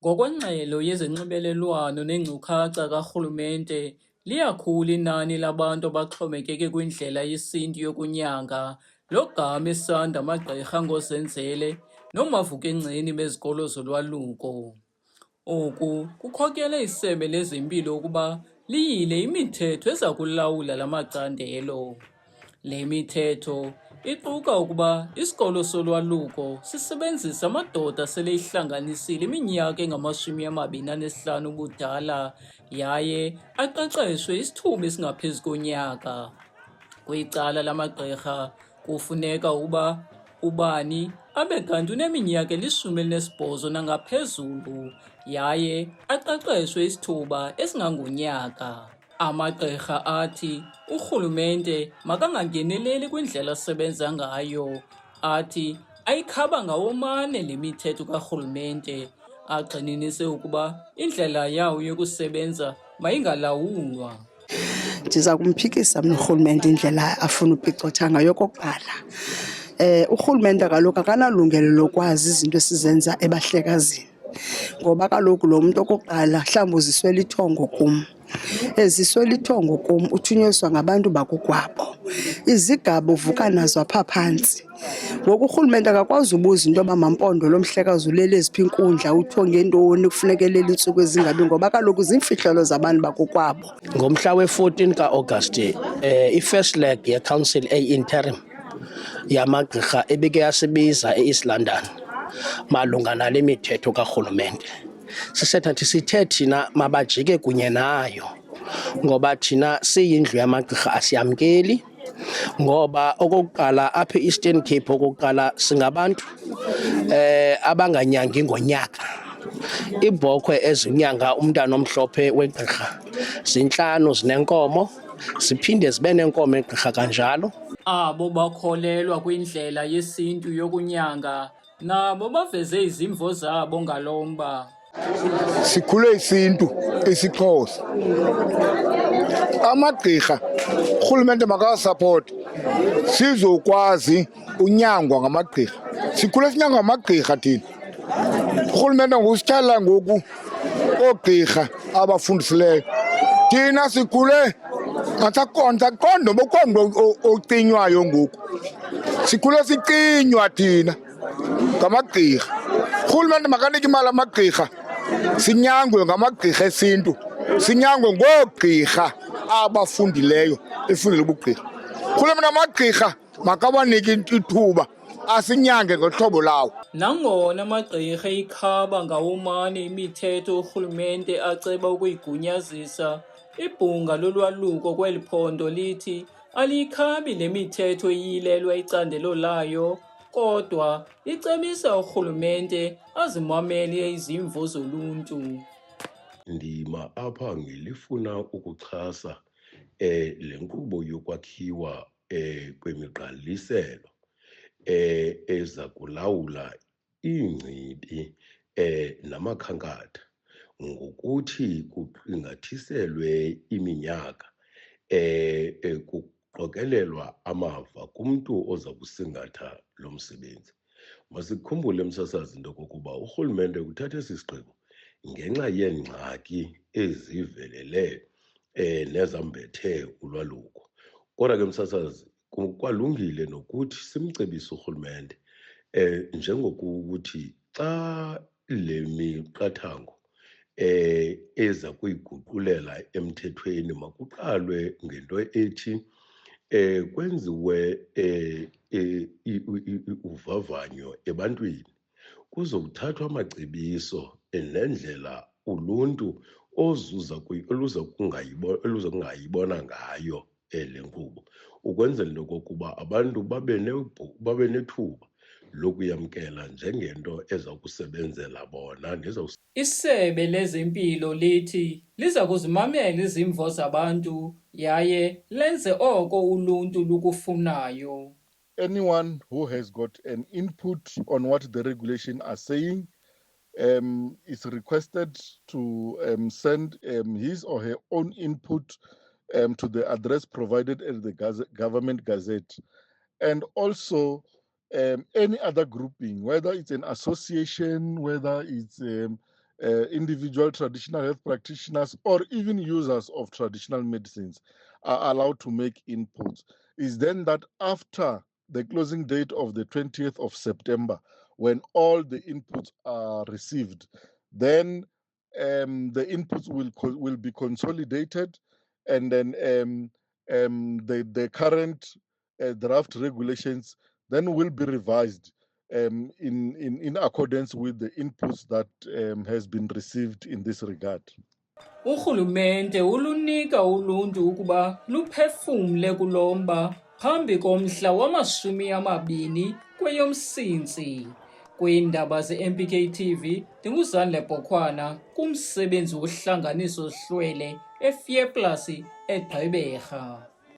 Ngokwengxelo yezinxibelelwano neenkcukacha karhulumente, liyakhula inani labantu abaxhomekeke kwindlela yesintu yokunyanga logama esanda amagqirha ngozenzele noomavukenceni bezikolo zolwaluko. Oku kukhokele isebe lezempilo ukuba liyile imithetho eza kulawula la macandelo. Le mithetho iquka ukuba isikolo solwaluko sisebenzisa amadoda asele ihlanganisile iminyaka engama-25 ubudala yaye aqeqeshwe isithuba esingaphezu konyaka. Kwicala lamagqirha kufuneka uba ubani abe kanti uneminyaka eli-18 nangaphezulu yaye aqeqeshwe isithuba esingangonyaka. Amagqirha athi urhulumente makangangeneleli kwindlela asebenza ngayo, athi ayikhaba ngawomane le mithetho karhulumente, agxininise ukuba indlela yawo yokusebenza mayingalawulwa. Ndiza kumphikisa mna urhulumente indlela afuna upicotha ngayo. Okokuqala, urhulumente kaloku akanalungelo lokwazi izinto esizenza ebahlekazini, ngoba kaloku lo mntu okokuqala mhlawumbi uziswe lithongo kum. Eziswe lithongo kum uthunyelwiswa ngabantu bakokwabo, izigaba uvuka nazo apha phantsi. Ngoku urhulumente akakwazi ubuza into yoba mampondo lo mhlekazi ulele eziphi inkundla, uthonge ntoni, kufuneka elele iintsuku ezingabi, ngoba kaloku ziimfihlelo zabantu bakokwabo. Ngomhla we-14 kaAugasti, i-first leg ye-council eyi-interim yamagqirha ebike yasebiza e-East London malunga nale mithetho karhulumente. Sisethathi sithe thina mabajike kunye nayo, ngoba thina siyindlu yamagqirha asiyamkeli. Ngoba okokuqala apha e-Eastern Cape okokuqala singabantu abanganyangi ngonyaka. Iibhokhwe ezinyanga umntana omhlophe wegqirha zintlanu zinenkomo, ziphinde zibe nenkomo egqirha kanjalo. Abo bakholelwa kwindlela yesintu yokunyanga nabo baveze izimvo zabo ngalo mba. Sikhule isintu isiXhosa. Amagqirha urhulumente makawasapoti sizokwazi unyangwa ngamagqirha. Sikhule sinyangwa ngamagqirha thina. Urhulumente ngusithalela ngoku oogqirha abafundisileyo. Thina sikhule angisaqondi noba ukhona ocinywayo ngoku. Sikhule siqinywa thina ngamagqirha. Urhulumente makanike imali amagqirha, sinyangwe ngamagqirha esintu, sinyangwe ngoogqirha abafundileyo efundele ubugqirha. Urhulumente amagqirha makabanike ithuba asinyange ngohlobo lawo. Nangona amagqirha ikhaba ngawomane imithetho urhulumente aceba ukuyigunyazisa, ibhunga lolwaluko kweli phondo lithi aliyikhabi le mithetho iyilelwa icandelo layo, kodwa licebisa urhulumente azimamele izimvo zoluntu. Ndima apha ngilifuna ukuxhasa le nkqubo yokwakhiwa kwemigqaliselo eza kulawula iingcibi namakhankatha ngokuthi kuqingathiselwe iminyaka, kuqokelelwa amava kumntu oza kusingatha lo msebenzi. Masikhumbule msasazi into kokuba urhulumente uthathe esi sigqibo ngenxa yeengxaki ezivelele nezambethe ulwaluko. Kodwa ke msasazi, kwalungile nokuthi simcebise urhulumente njengokuthi xa le miqathango eza kuyiguqulela emthethweni makuqalwe ngento ethi kwenziwe uvavanyo ebantwini, kuzothathwa amacebiso nendlela uluntu oluza kungayibona ngayo le nkqubo, ukwenzela into kokuba abantu babe nethuba lokuyamkela njengento eza kusebenzela bona. Isebe lezempilo lithi liza kuzimamela izimvo zabantu yaye lenze oko uluntu lukufunayo. Anyone who has got an input on what the regulation are saying is requested to send his or her own input to the address provided at the government gazette. And also any other grouping, whether it's an association, whether it's individual traditional health practitioners or even users of traditional medicines are allowed to make inputs is then that after the closing date of the 20th of September, when all the inputs are received, then the inputs will be consolidated, and then the current draft regulations then will be revised in accordance with the inputs that has been received in this regard. Urhulumente ulunika uluntu ukuba luphefumle kulo mba phambi komhla wama-20 kweyoMsintsi. Kwiindaba ze-MPK TV, ndinguzandile Bhokhwana kumsebenzi wohlanganiso Hlwele eVierplaas eGqeberha.